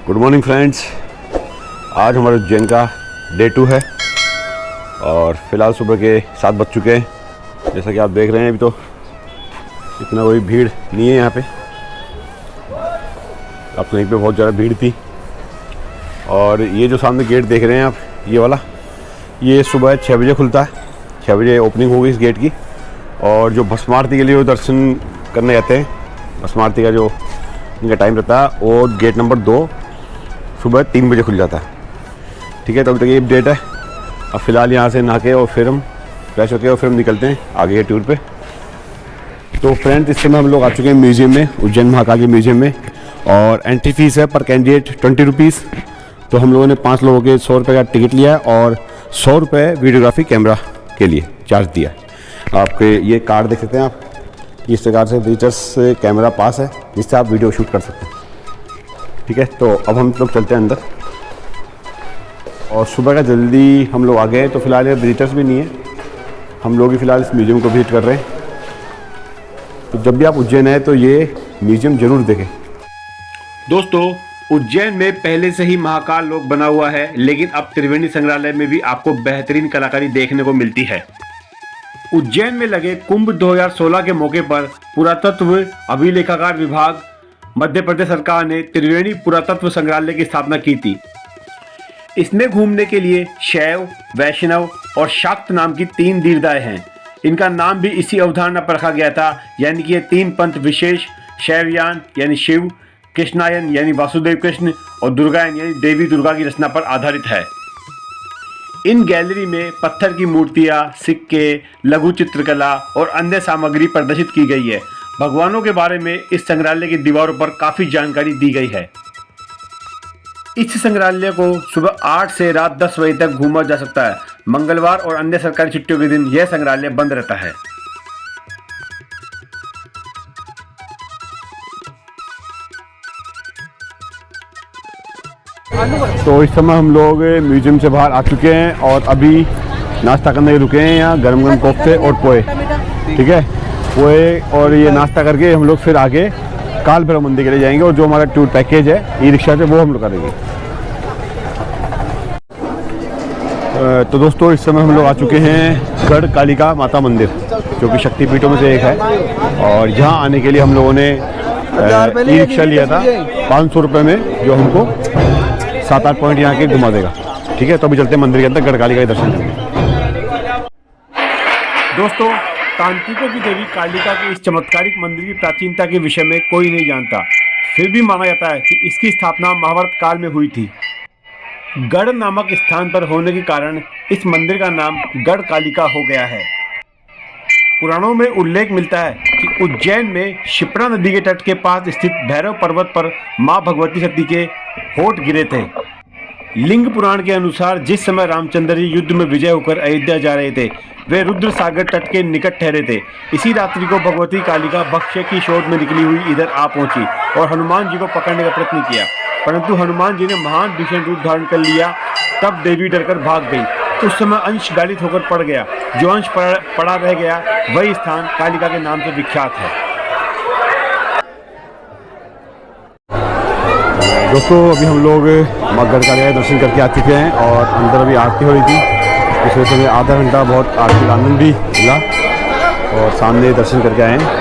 Good morning friends. आज हमारे उज्जैन का डे 2 है और फ़िलहाल सुबह के 7 बज चुके हैं। जैसा कि आप देख रहे हैं अभी तो इतना कोई भीड़ नहीं है यहाँ पे। अब कहीं पे बहुत ज़्यादा भीड़ थी। और ये जो सामने गेट देख रहे हैं आप, ये वाला, ये सुबह 6 बजे खुलता है। 6 बजे ओपनिंग होगी इस गेट की। और जो भस्म आरती के लिए वो दर्शन करने जाते हैं, भस्म आरती का जो इनका टाइम रहता है वो गेट नंबर 2 सुबह 3 बजे खुल जाता है। ठीक है, तो अभी तक ये अपडेट है। अब फ़िलहाल यहाँ से नहा के और फिर हम फ्रेश होके और फिर हम निकलते हैं आगे के टूर पे। तो फ्रेंड्स, इस समय हम लोग आ चुके हैं म्यूज़ियम में, उज्जैन महाकाल के म्यूज़ियम में। और एंट्री फीस है पर कैंडिडेट 20 रुपीज़। तो हम लोगों ने 5 लोगों के 100 रुपये का टिकट लिया है और 100 रुपये वीडियोग्राफी कैमरा के लिए चार्ज दिया है। आपके ये कार्ड देख सकते हैं आप, इस प्रकार से विजिटर्स कैमरा पास है जिससे आप वीडियो शूट कर सकते हैं। ठीक है, तो अब हम लोग चलते हैं अंदर। और सुबह का जल्दी हम लोग आ गए, तो फिलहाल ये विजिटर्स भी नहीं है, हम लोग ही फ़िलहाल इस म्यूज़ियम को विजिट कर रहे हैं। तो जब भी आप उज्जैन आए तो ये म्यूज़ियम ज़रूर देखें। दोस्तों, उज्जैन में पहले से ही महाकाल लोक बना हुआ है, लेकिन अब त्रिवेणी संग्रहालय में भी आपको बेहतरीन कलाकारी देखने को मिलती है। उज्जैन में लगे कुंभ 2016 के मौके पर पुरातत्व अभिलेखागार विभाग मध्य प्रदेश सरकार ने त्रिवेणी पुरातत्व संग्रहालय की स्थापना की थी। इसमें घूमने के लिए शैव, वैष्णव और शाक्त नाम की 3 दीर्घाएं हैं। इनका नाम भी इसी अवधारणा पर रखा गया था, यानी कि ये 3 पंथ विशेष, शैवयान यानी शिव, कृष्णायन यानी वासुदेव कृष्ण और दुर्गायन यानी देवी दुर्गा की रचना पर आधारित है। इन गैलरी में पत्थर की मूर्तियां, सिक्के, लघु चित्रकला और अन्य सामग्री प्रदर्शित की गई है। भगवानों के बारे में इस संग्रहालय की दीवारों पर काफी जानकारी दी गई है। इस संग्रहालय को सुबह 8 से रात 10 बजे तक घूमा जा सकता है। मंगलवार और अन्य सरकारी छुट्टियों के दिन यह संग्रहालय बंद रहता है। तो इस समय हम लोग म्यूज़ियम से बाहर आ चुके हैं और अभी नाश्ता करने रुके हैं यहाँ। गरम गरम कोफ्ते और पोहे, ठीक है, पोहे और ये नाश्ता करके हम लोग फिर आगे काल भैरव मंदिर के लिए जाएंगे। और जो हमारा टूर पैकेज है ई रिक्शा से वो हम लोग करेंगे। तो दोस्तों, इस समय हम लोग आ चुके हैं गढ़ कालिका माता मंदिर, जो कि शक्तिपीठों में से एक है। और यहाँ आने के लिए हम लोगों ने ई रिक्शा लिया था 500 रुपये में, जो हमको 7-8 पॉइंट यहाँ के घुमा देगा। ठीक है, तो अभी चलते हैं मंदिर के अंदर गढ़ कालिका के दर्शन करने। दोस्तों, तांत्रिकों की देवी कालिका के इस चमत्कारिक मंदिर की प्राचीनता के विषय में कोई नहीं जानता। फिर भी माना जाता है कि इसकी स्थापना महाभारत काल में हुई थी। गढ़ नामक स्थान पर होने के कारण इस मंदिर का नाम गढ़ कालिका हो गया है। पुराणों में उल्लेख मिलता है कि उज्जैन में क्षिप्रा नदी के तट के पास स्थित भैरव पर्वत पर मां भगवती सती के होठ गिरे थे। लिंग पुराण के अनुसार जिस समय रामचंद्र जी युद्ध में विजय होकर अयोध्या जा रहे थे, वे रुद्र सागर तट के निकट ठहरे थे। इसी रात्रि को भगवती कालिका भक्ष्य की शोध में निकली हुई इधर आ पहुंची और हनुमान जी को पकड़ने का प्रयत्न किया, परंतु हनुमान जी ने महान भीषण रूप धारण कर लिया। तब देवी डरकर भाग गई। उस समय अंश गालित होकर पड़ गया। जो अंश पड़ा रह गया वही स्थान कालिका के नाम से विख्यात है। दोस्तों, अभी हम लोग माँ गढ़ कालिका के दर्शन करके आ चुके हैं और अंदर अभी आरती हो रही थी। इस वजह से हमें आधा घंटा बहुत आरती का आनंद भी मिला और सामने दर्शन करके आए हैं।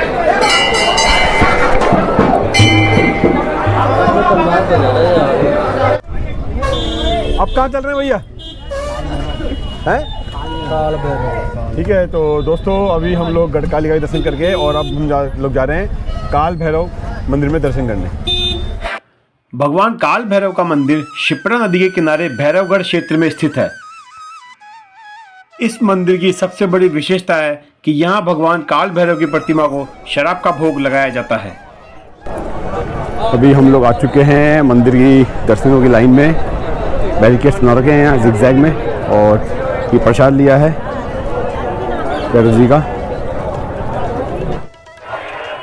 अब कहाँ चल रहे हैं भैया? हैं? ठीक है, तो दोस्तों, अभी हम लोग गढ़ कालिका के दर्शन करके और अब हम लोग जा रहे हैं काल भैरव मंदिर में दर्शन करने। भगवान काल भैरव का मंदिर क्षिप्रा नदी के किनारे भैरवगढ़ क्षेत्र में स्थित है। इस मंदिर की सबसे बड़ी विशेषता है कि यहाँ भगवान काल भैरव की प्रतिमा को शराब का भोग लगाया जाता है। अभी हम लोग आ चुके हैं मंदिर की दर्शनों की लाइन में। बैरिकेड्स बना रखे हैं यहाँ जिगजैग में और ये प्रसाद लिया है भैरव जी का।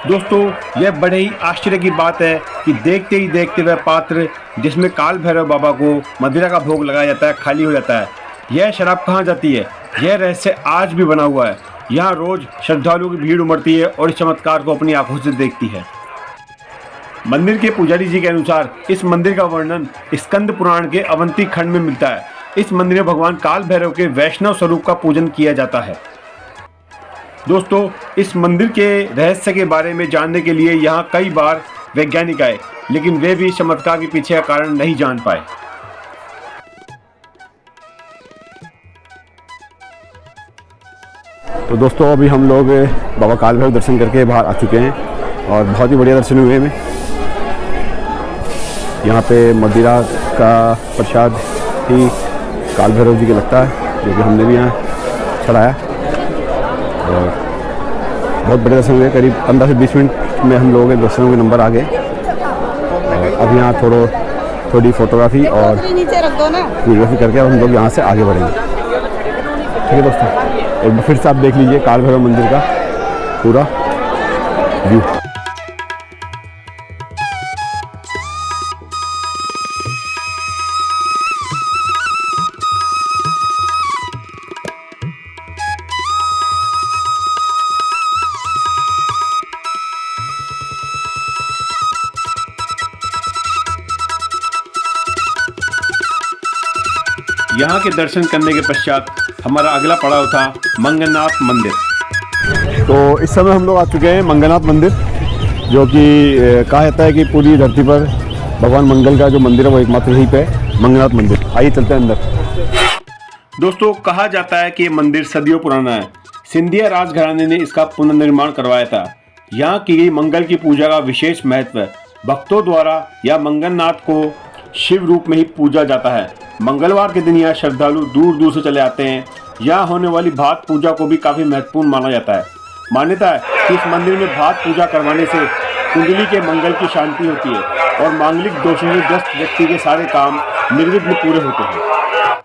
दोस्तों, यह बड़े ही आश्चर्य की बात है कि देखते ही देखते वह पात्र जिसमें काल भैरव बाबा को मदिरा का भोग लगाया जाता है खाली हो जाता है। यह शराब कहाँ जाती है, यह रहस्य आज भी बना हुआ है। यहाँ रोज श्रद्धालुओं की भीड़ उमड़ती है और इस चमत्कार को अपनी आंखों से देखती है। मंदिर के पुजारी जी के अनुसार इस मंदिर का वर्णन स्कंद पुराण के अवंती खंड में मिलता है। इस मंदिर में भगवान काल भैरव के वैष्णव स्वरूप का पूजन किया जाता है। दोस्तों, इस मंदिर के रहस्य के बारे में जानने के लिए यहाँ कई बार वैज्ञानिक आए, लेकिन वे भी चमत्कार के पीछे का कारण नहीं जान पाए। तो दोस्तों, अभी हम लोग बाबा काल भैरव दर्शन करके बाहर आ चुके हैं और बहुत ही बढ़िया दर्शन हुए हमें। यहाँ पे मदिरा का प्रसाद ही काल भैरव जी के लगता है, जो कि हमने भी यहाँ चढ़ाया और बहुत बड़े दर्शन हुए। करीब 15 से 20 मिनट में हम लोगों के दर्शनों के नंबर आ गए। अब यहाँ थोड़ी फोटोग्राफी और वीडियोग्राफी करके हम लोग यहाँ से आगे बढ़ेंगे। ठीक है दोस्तों, एक बार फिर से आप देख लीजिए काल भैरव मंदिर का पूरा व्यू। यहाँ के दर्शन करने के पश्चात हमारा अगला पड़ाव था मंगलनाथ मंदिर। तो इस समय हम लोग आ चुके हैं मंगलनाथ मंदिर, जो कि कहा जाता है कि पूरी धरती पर भगवान मंगल का जो मंदिर है वो एकमात्र यहीं पे है, मंगलनाथ मंदिर। आइए चलते हैं अंदर। दोस्तों, कहा जाता है कि ये मंदिर सदियों पुराना है। सिंधिया राजघराने ने इसका पुनर्निर्माण करवाया था। यहाँ की गई मंगल की पूजा का विशेष महत्व है। भक्तों द्वारा या मंगलनाथ को शिव रूप में ही पूजा जाता है। मंगलवार के दिन यहाँ श्रद्धालु दूर दूर से चले आते हैं। यहाँ होने वाली भात पूजा को भी काफी महत्वपूर्ण माना जाता है। मान्यता है कि इस मंदिर में भात पूजा करवाने से कुंडली के मंगल की शांति होती है और मांगलिक दोषों से ग्रस्त व्यक्ति के सारे काम निर्विघ्न पूरे होते हैं।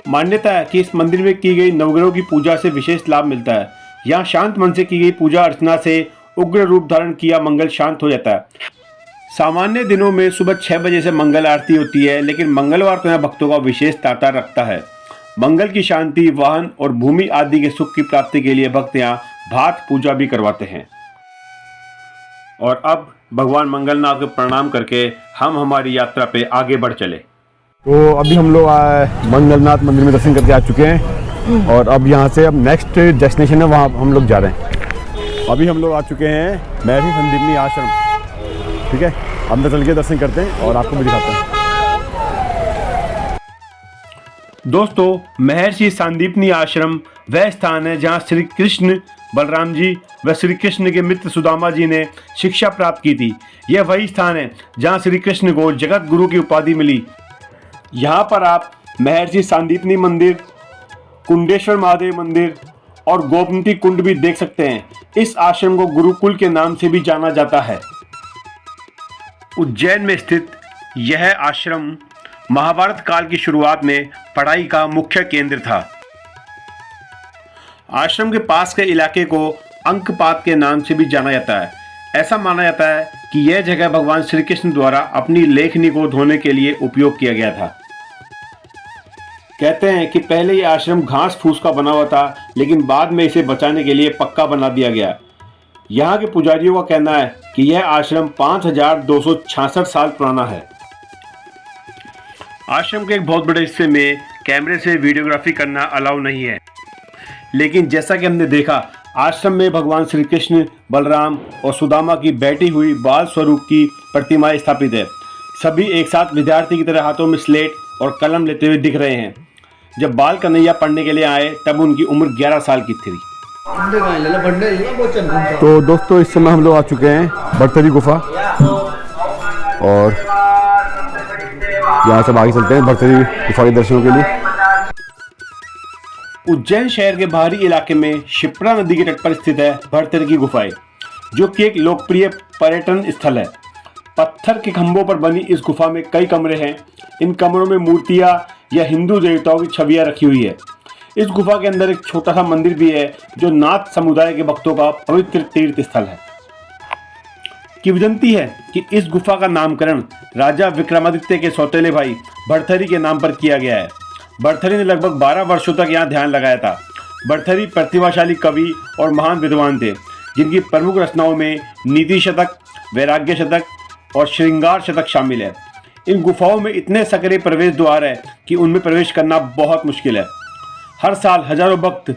मान्यता है कि इस मंदिर में की गई नवग्रहों की पूजा से विशेष लाभ मिलता है। यहाँ शांत मन से की गई पूजा अर्चना से उग्र रूप धारण किया मंगल शांत हो जाता है। सामान्य दिनों में सुबह 6 बजे से मंगल आरती होती है, लेकिन मंगलवार को यहाँ भक्तों का विशेष तांता रखता है। मंगल की शांति, वाहन और भूमि आदि के सुख की प्राप्ति के लिए भक्त यहाँ भात पूजा भी करवाते हैं। और अब भगवान मंगलनाथ को प्रणाम करके हम हमारी यात्रा पे आगे बढ़ चले। तो अभी हम लोग मंगलनाथ मंदिर में दर्शन करके आ चुके हैं और अब यहाँ से अब नेक्स्ट डेस्टिनेशन है, वहाँ हम लोग जा रहे हैं। अभी हम लोग आ चुके हैं महर्षि संदीपनी आश्रम। ठीक है, अंदर चल के दर्शन करते हैं और आपको भी दिखाते हैं। दोस्तों, महर्षि संदीपनी आश्रम वह स्थान है जहाँ श्री कृष्ण, बलराम जी व श्री कृष्ण के मित्र सुदामा जी ने शिक्षा प्राप्त की थी। यह वही स्थान है जहाँ श्री कृष्ण को जगत गुरु की उपाधि मिली। यहाँ पर आप महर्षि संदीपनी मंदिर, कुंडेश्वर महादेव मंदिर और गोमती कुंड भी देख सकते हैं। इस आश्रम को गुरुकुल के नाम से भी जाना जाता है। उज्जैन में स्थित यह आश्रम महाभारत काल की शुरुआत में पढ़ाई का मुख्य केंद्र था। आश्रम के पास के इलाके को अंकपात के नाम से भी जाना जाता है। ऐसा माना जाता है कि यह जगह भगवान श्री कृष्ण द्वारा अपनी लेखनी को धोने के लिए उपयोग किया गया था। कहते हैं कि पहले यह आश्रम घास फूस का बना हुआ था, लेकिन बाद में इसे बचाने के लिए पक्का बना दिया गया। यहाँ के पुजारियों का कहना है कि यह आश्रम 5266 साल पुराना है। आश्रम के एक बहुत बड़े हिस्से में कैमरे से वीडियोग्राफी करना अलाउ नहीं है, लेकिन जैसा कि हमने देखा, आश्रम में भगवान श्री कृष्ण, बलराम और सुदामा की बैठी हुई बाल स्वरूप की प्रतिमाएं स्थापित है। सभी एक साथ विद्यार्थी की तरह हाथों में स्लेट और कलम लेते हुए दिख रहे हैं। जब बाल कन्हैया पढ़ने के लिए आए तब उनकी उम्र 11 साल की थी। तो दोस्तों, इस समय हम लोग आ चुके हैं भरतरी गुफा और यहाँ से आगे चलते हैं भरतरी गुफा के दर्शनों के लिए। उज्जैन शहर के बाहरी इलाके में शिप्रा नदी के तट पर स्थित है भरतरी की गुफाएं, जो कि एक लोकप्रिय पर्यटन स्थल है। पत्थर के खंभों पर बनी इस गुफा में कई कमरे हैं। इन कमरों में मूर्तियां या हिंदू देवताओं की छवियां रखी हुई है। इस गुफा के अंदर एक छोटा सा मंदिर भी है, जो नाथ समुदाय के भक्तों का पवित्र तीर्थ स्थल है। किंवदंती है कि इस गुफा का नामकरण राजा विक्रमादित्य के सौतेले भाई भरथरी के नाम पर किया गया है। भरथरी ने लगभग 12 वर्षों तक यहाँ ध्यान लगाया था। भरथरी प्रतिभाशाली कवि और महान विद्वान थे, जिनकी प्रमुख रचनाओं में नीति शतक, वैराग्य शतक और श्रृंगार शतक शामिल है। इन गुफाओं में इतने सकरे प्रवेश द्वार है कि उनमें प्रवेश करना बहुत मुश्किल है। हर साल हजारों भक्त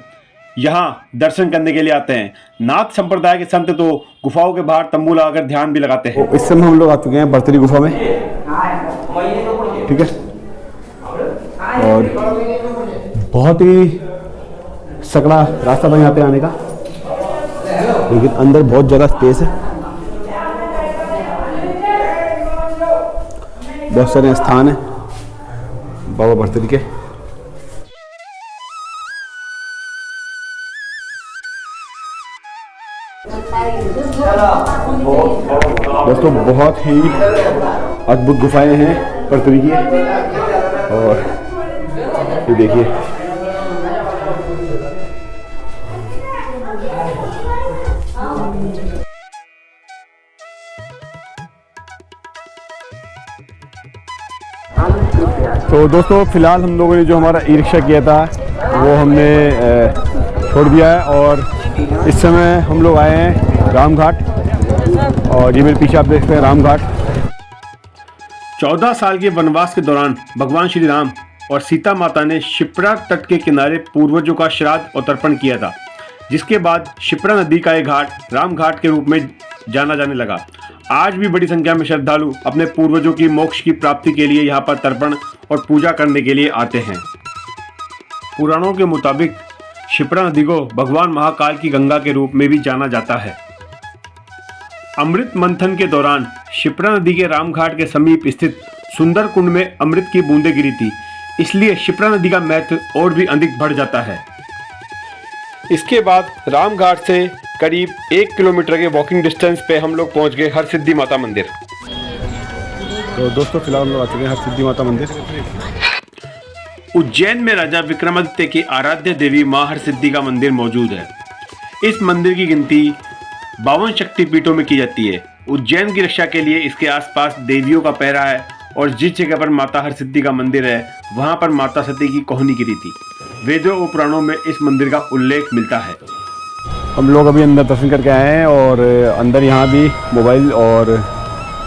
यहाँ दर्शन करने के लिए आते हैं। नाथ संप्रदाय के संत तो गुफाओं के बाहर तंबू लगाकर ध्यान भी लगाते हैं। इस समय हम लोग आ चुके हैं बर्तरी गुफा में, ठीक है, और बहुत ही सकड़ा रास्ता बन जाते हैं आने का, लेकिन अंदर बहुत ज़्यादा स्पेस है, बहुत सारे स्थान हैं बाबा भरतरी के। दोस्तों बहुत ही अद्भुत गुफाएं हैं भरतरी की, और ये देखिए तो दोस्तों फिलहाल हम लोगों ने जो हमारा ई रिक्शा किया था वो हमने छोड़ दिया है, और इस समय हम लोग आए हैं रामघाट, और ये मेरे पीछे आप देख सकते हैं रामघाट। 14 साल के वनवास के दौरान भगवान श्री राम और सीता माता ने शिप्रा तट के किनारे पूर्वजों का श्राद्ध और तर्पण किया था, जिसके बाद शिप्रा नदी का यह घाट रामघाट के रूप में जाना जाने लगा। आज भी बड़ी संख्या में श्रद्धालु अपने पूर्वजों की मोक्ष की प्राप्ति के लिए यहाँ पर तर्पण और पूजा करने के लिए आते हैं। पुराणों के मुताबिक शिप्रा नदी को भगवान महाकाल की गंगा के रूप में भी जाना जाता है। अमृत मंथन के दौरान शिप्रा नदी के रामघाट के समीप स्थित सुंदर कुंड में अमृत की बूंदें गिरी थी, इसलिए शिप्रा नदी का महत्व और भी अधिक बढ़ जाता है। इसके बाद रामघाट से करीब 1 किलोमीटर के वॉकिंग डिस्टेंस पे हम लोग पहुंच गए हरसिद्धि माता मंदिर। तो दोस्तों फिलहाल हम लोग आ चुके हैं हरसिद्धि माता मंदिर। उज्जैन में राजा विक्रमादित्य की आराध्य देवी मां हरसिद्धि का मंदिर मौजूद है। इस मंदिर की गिनती 52 शक्तिपीठों में की जाती है। उज्जैन की रक्षा के लिए इसके आसपास देवियों का पहरा है, और जिस जगह पर माता हरसिद्धि का मंदिर है वहां पर माता सती की कोहनी गिरी थी। वेदों और पुराणों में इस मंदिर का उल्लेख मिलता है। हम लोग अभी अंदर दर्शन करके आए हैं, और अंदर यहाँ भी मोबाइल और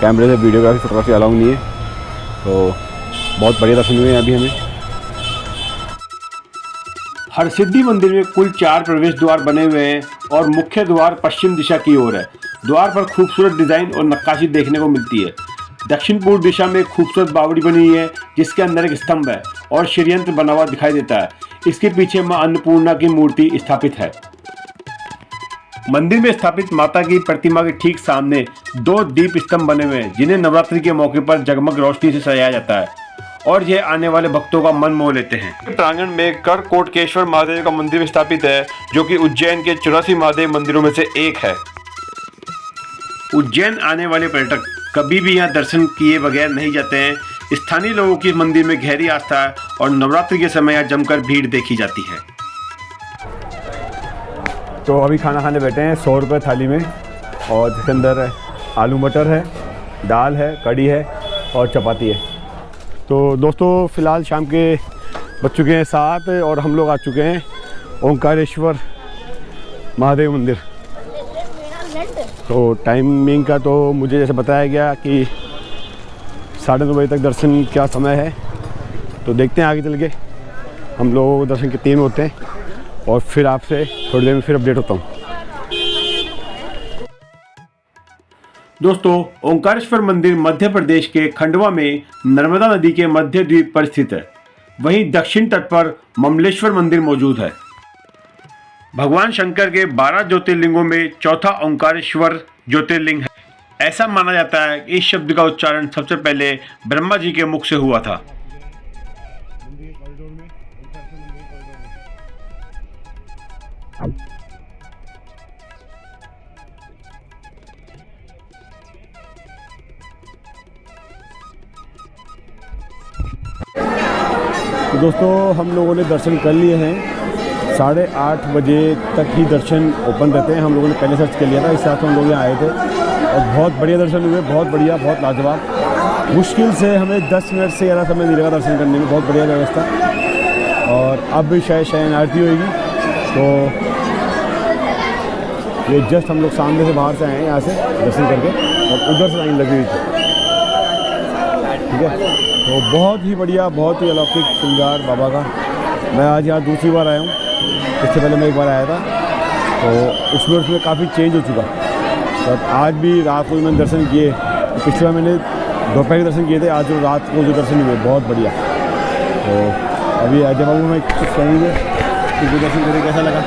कैमरे से वीडियोग्राफी फोटोग्राफी अलाउ नहीं है, तो बहुत बढ़िया दर्शन हुए हैं अभी हमें। हरसिद्धि मंदिर में कुल 4 प्रवेश द्वार बने हुए हैं, और मुख्य द्वार पश्चिम दिशा की ओर है। द्वार पर खूबसूरत डिजाइन और नक्काशी देखने को मिलती है। दक्षिण पूर्व दिशा में खूबसूरत बावड़ी बनी हुई है, जिसके अंदर एक स्तंभ है और षड्यंत्र बना हुआ दिखाई देता है। इसके पीछे मां अन्नपूर्णा की मूर्ति स्थापित है। मंदिर में स्थापित माता की प्रतिमा के ठीक सामने 2 दीप स्तंभ बने हुए हैं, जिन्हें नवरात्रि के मौके पर जगमग रोशनी से सजाया जाता है, और यह आने वाले भक्तों का मन मोह लेते हैं। प्रांगण में करकोटकेश्वर महादेव का मंदिर स्थापित है, जो कि उज्जैन के 84 महादेव मंदिरों में से एक है। उज्जैन आने वाले पर्यटक कभी भी यहाँ दर्शन किए बगैर नहीं जाते हैं। स्थानीय लोगों की मंदिर में गहरी आस्था है, और नवरात्रि के समय यहाँ जमकर भीड़ देखी जाती है। तो अभी खाना खाने बैठे हैं 100 रुपये थाली में, और जिसके अंदर आलू मटर है, दाल है, कढ़ी है और चपाती है। तो दोस्तों फ़िलहाल शाम के बज चुके हैं 7, और हम लोग आ चुके हैं ओंकारेश्वर महादेव मंदिर। तो टाइमिंग का तो मुझे जैसे बताया गया कि 9:30 बजे तक दर्शन का समय है, तो देखते हैं आगे चल के हम लोग दर्शन कितने में होते हैं, और फिर आपसे थोड़ी देर में फिर अपडेट होता हूँ। दोस्तों ओंकारेश्वर मंदिर मध्य प्रदेश के खंडवा में नर्मदा नदी के मध्य द्वीप पर स्थित है। वहीं दक्षिण तट पर ममलेश्वर मंदिर मौजूद है। भगवान शंकर के 12 ज्योतिर्लिंगों में चौथा ओंकारेश्वर ज्योतिर्लिंग है। ऐसा माना जाता है कि इस शब्द का उच्चारण सबसे पहले ब्रह्मा जी के मुख से हुआ था। तो दोस्तों हम लोगों ने दर्शन कर लिए हैं। 8:30 बजे तक ही दर्शन ओपन रहते हैं। हम लोगों ने पहले सर्च कर लिया था, इस हिसाब से हम लोग यहाँ आए थे, और बहुत बढ़िया दर्शन हुए, बहुत बढ़िया, बहुत लाजवाब। मुश्किल से हमें 10 मिनट से ज़्यादा समय मिलेगा दर्शन करने में, बहुत बढ़िया व्यवस्था। और अब भी शायद शयन आरती होगी, तो ये जस्ट हम लोग सामने से बाहर से आए हैं यहाँ से दर्शन करके। और उधर से लाइन लगी हुई थी। ठीक है, तो बहुत ही बढ़िया, बहुत ही अलौकिक श्रृंगार बाबा का। मैं आज यहाँ दूसरी बार आया हूँ, इससे पहले मैं एक बार आया था, तो उसमें काफ़ी चेंज हो चुका। तो आज भी रात को मैंने दर्शन किए, पिछली बार मैंने दोपहर के दर्शन किए थे, आज जो रात को जो दर्शन हुए बहुत बढ़िया। तो अभी अजय बाबू में कुछ कहेंगे कि दर्शन करके कैसा लगा?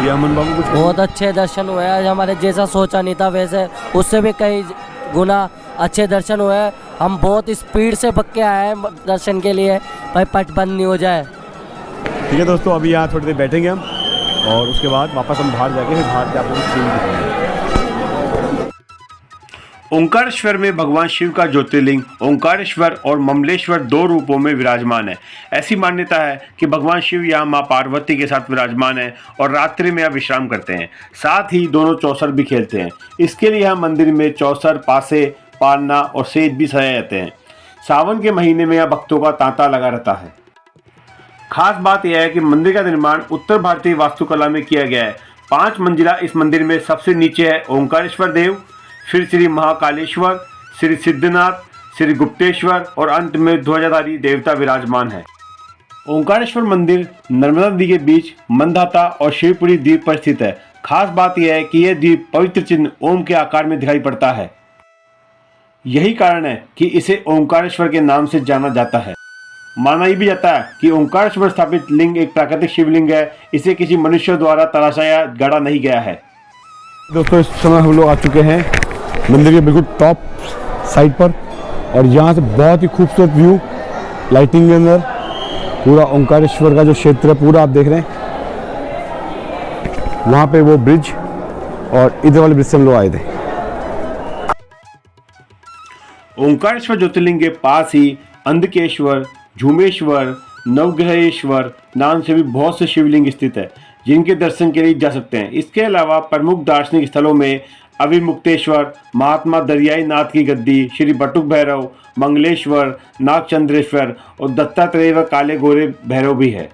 ये अमन बाबू कुछ बहुत अच्छे दर्शन हुए आज, हमारे जैसा सोचा नहीं था, वैसे उससे भी कई गुना अच्छे दर्शन हुए। हम बहुत स्पीड से पक के आए हैं दर्शन के लिए, भाई पट बंद नहीं हो जाए। ठीक है दोस्तों, अभी यहाँ थोड़ी देर बैठेंगे हम और उसके बाद वापस हम बाहर जाके फिर बाहर के आपको सीन दिखाएंगे। ओंकारेश्वर में भगवान शिव का ज्योतिर्लिंग ओंकारेश्वर और ममलेश्वर दो रूपों में विराजमान है। ऐसी मान्यता है कि भगवान शिव यहाँ माँ पार्वती के साथ विराजमान है और रात्रि में यहाँ विश्राम करते हैं। साथ ही दोनों चौसर भी खेलते हैं। इसके लिए यहाँ मंदिर में चौसर, पासे, पालना और सेज भी सजाए जाते हैं। सावन के महीने में यहाँ भक्तों का तांता लगा रहता है। खास बात यह है कि मंदिर का निर्माण उत्तर भारतीय वास्तुकला में किया गया है। 5 मंजिला इस मंदिर में सबसे नीचे है ओंकारेश्वर देव, फिर श्री महाकालेश्वर, श्री सिद्धनाथ, श्री गुप्तेश्वर और अंत में ध्वजाधारी देवता विराजमान है। ओंकारेश्वर मंदिर नर्मदा नदी के बीच मंदाता और शिवपुरी द्वीप पर स्थित है। खास बात यह है कि यह द्वीप पवित्र चिन्ह ओम के आकार में दिखाई पड़ता है। यही कारण है कि इसे ओंकारेश्वर के नाम से जाना जाता है। माना यह भी जाता है कि ओंकारेश्वर स्थापित लिंग एक प्राकृतिक शिवलिंग है। इसे किसी मनुष्य द्वारा तराशा या गढ़ा नहीं गया है। दोस्तों, इस समय हम लोग आ चुके हैं मंदिर के बिल्कुल टॉप साइड पर और यहाँ से बहुत ही खूबसूरत व्यू, लाइटिंग के अंदर पूरा ओंकारेश्वर का जो क्षेत्र है पूरा आप देख रहे हैं। वहाँ पे वो ब्रिज और इधर वाले ब्रिज से हम लोग आए थे। ओंकारेश्वर ज्योतिर्लिंग के पास ही अंधकेश्वर, झूमेश्वर, नवग्रहेश्वर नाम से भी बहुत से शिवलिंग स्थित है, जिनके दर्शन के लिए जा सकते हैं। इसके अलावा प्रमुख दार्शनिक स्थलों में अभिमुक्तेश्वर, महात्मा दरियाई नाथ की गद्दी, श्री बटुक भैरव, मंगलेश्वर, नागचंद्रेश्वर और दत्तात्रेय व काले गोरे भैरव भी है।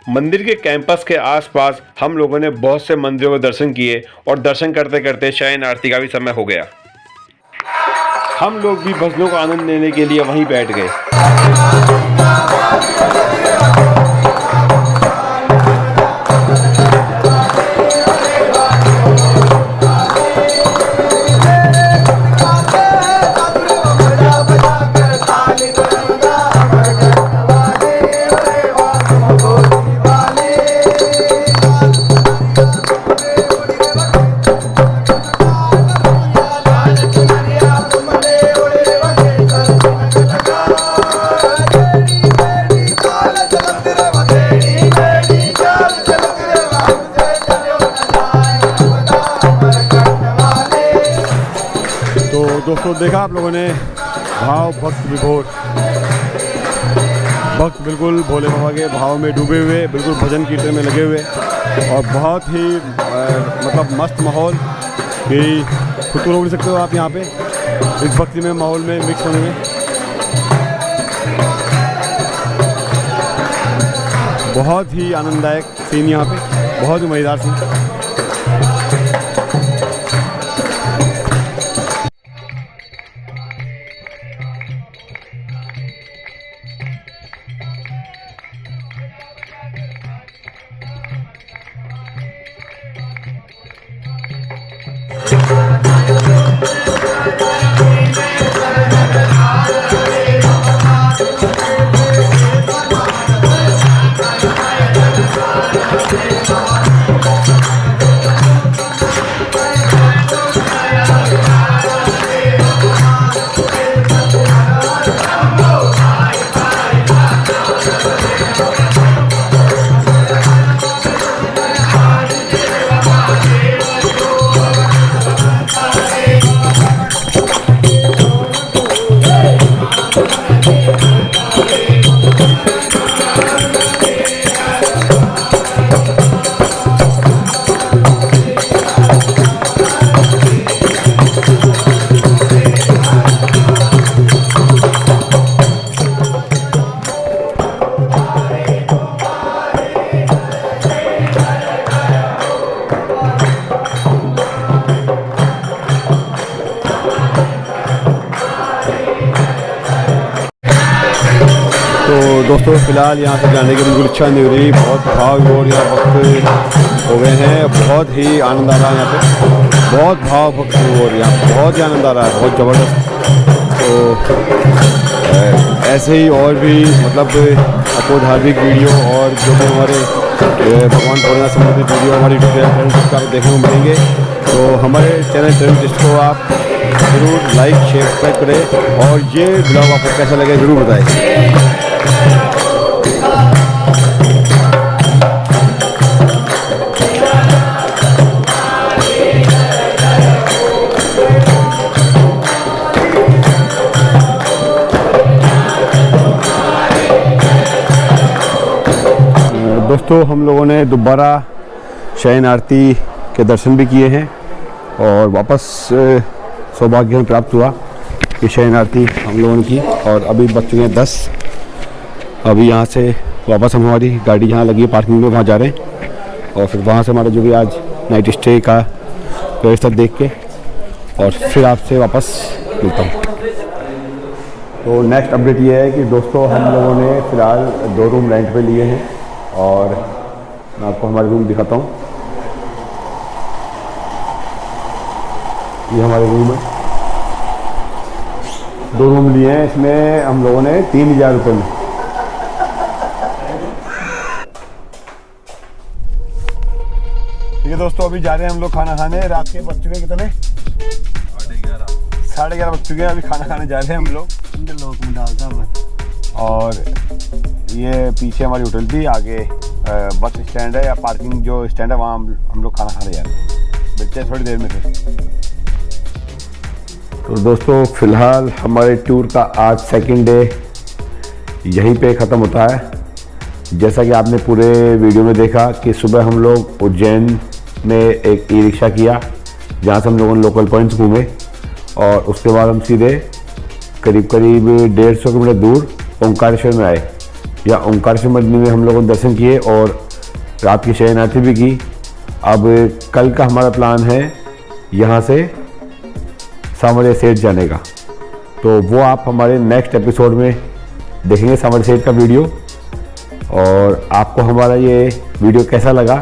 मंदिर के कैंपस के आसपास हम लोगों ने बहुत से मंदिरों के दर्शन किए और दर्शन करते करते शयन आरती का भी समय हो गया। हम लोग भी भजनों का आनंद लेने के लिए वहीं बैठ गए। दोस्तों, देखा आप लोगों ने भाव भक्त विभोर, भक्त बिल्कुल भोले बाबा के भाव में डूबे हुए, बिल्कुल भजन कीर्तन में लगे हुए और बहुत ही मतलब मस्त माहौल कि खुद तो रोक नहीं सकते हो आप यहाँ पे इस भक्ति में माहौल में मिक्स होने में। बहुत ही आनंददायक सीन यहाँ पे, बहुत ही मज़ेदार सीन। दोस्तों फिलहाल यहाँ से जाने की बिल्कुल इच्छा नहीं हो रही, बहुत भाग और यहाँ वक्त हो गए हैं, बहुत ही आनंद आ रहा है यहाँ पे, बहुत भाव भक्त और यहाँ बहुत ही आनंद आ रहा है, बहुत ज़बरदस्त। तो ऐसे ही और भी मतलब आपको धार्मिक वीडियो और जो भी हमारे भगवान भोलेनाथ से संबंधित वीडियो हमारे यूट्यूब चैनल का देखने को मिलेंगे। तो हमारे चैनल ट्रेंड लिस्ट को आप ज़रूर लाइक शेयर सब्सक्राइब करें और ये ब्लॉग आपको कैसा लगे ज़रूर बताएं। दोस्तों हम लोगों ने दोबारा शयन आरती के दर्शन भी किए हैं और वापस सौभाग्य हमें प्राप्त हुआ कि शयन आरती हम लोगों ने की और अभी बज चुके हैं 10। अभी यहाँ से वापस हम हमारी गाड़ी जहाँ लगी है पार्किंग में वहाँ जा रहे हैं और फिर वहाँ से हमारा जो भी आज नाइट स्टे का व्यवस्था देख के और फिर आपसे वापस मिलता हूँ। तो नेक्स्ट अपडेट ये है कि दोस्तों हम लोगों ने फ़िलहाल 2 रूम रेंट पे लिए हैं और मैं आपको हमारे रूम दिखाता हूँ। ये हमारे रूम है, 2 रूम लिए हैं, इसमें हम लोगों ने 3000 रुपये में। ठीक है दोस्तों, अभी जा रहे हैं हम लोग खाना खाने। रात के बज चुके कितने? 11:30 बज चुके हैं। अभी खाना खाने जा रहे हैं हम लोग में डालता मैं। और ये पीछे हमारी होटल थी, आगे बस स्टैंड है या पार्किंग जो स्टैंड है, वहाँ हम लोग खाना खाने जा रहे हैं। मिलते हैं थोड़ी देर में फिर। तो दोस्तों फ़िलहाल हमारे टूर का आज सेकंड डे यहीं पे ख़त्म होता है। जैसा कि आपने पूरे वीडियो में देखा कि सुबह हम लोग उज्जैन में एक ई रिक्शा किया जहाँ से हम लोगों ने लोकल पॉइंट्स घूमे और उसके बाद हम सीधे करीब 150 किलोमीटर दूर ओंकारेश्वर में आए। या ओंकारेश्वर मंदिर में हम लोगों ने दर्शन किए और रात की शयन आरती भी की। अब कल का हमारा प्लान है यहाँ से सांवरिया सेठ जाने का, तो वो आप हमारे नेक्स्ट एपिसोड में देखेंगे सांवरिया सेठ का वीडियो। और आपको हमारा ये वीडियो कैसा लगा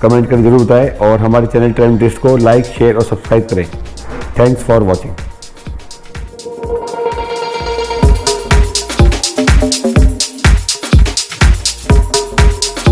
कमेंट कर जरूर बताएं और हमारे चैनल ट्रेंड लिस्ट को लाइक शेयर और सब्सक्राइब करें। Thanks for watching.